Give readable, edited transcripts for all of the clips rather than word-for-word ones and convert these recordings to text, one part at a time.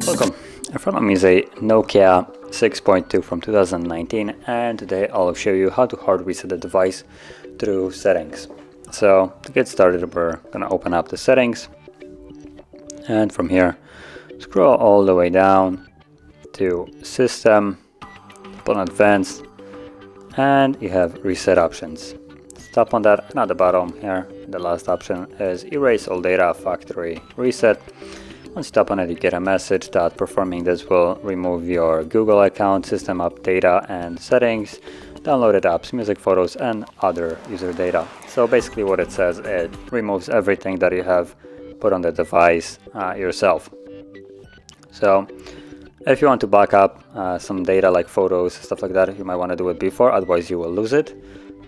Welcome. In front of me is a NOKIA 6.2 from 2019, and today I'll show you how to hard reset the device through settings. So to get started, we're going to open up the settings, and from here scroll all the way down to System, put on Advanced, and you have Reset options. Tap on that, and at the bottom here the last option is Erase all data factory reset. Once you tap on it, you get a message that performing this will remove your Google account, system app data and settings, downloaded apps, music, photos and other user data. So basically what it says, it removes everything that you have put on the device yourself. So if you want to back up some data like photos, stuff like that, you might want to do it before, otherwise you will lose it.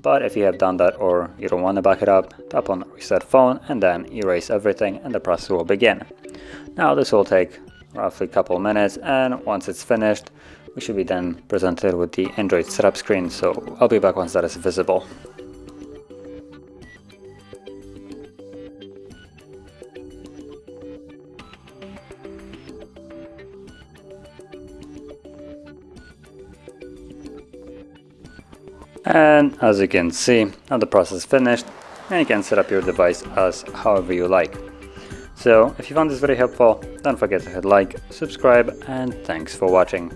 But if you have done that or you don't want to back it up, tap on Reset Phone and then erase everything and the process will begin. Now this will take roughly a couple minutes, and once it's finished, we should be then presented with the Android setup screen, so I'll be back once that is visible. And as you can see, now the process is finished, and you can set up your device as however you like. So if you found this very helpful, don't forget to hit like, subscribe, and thanks for watching.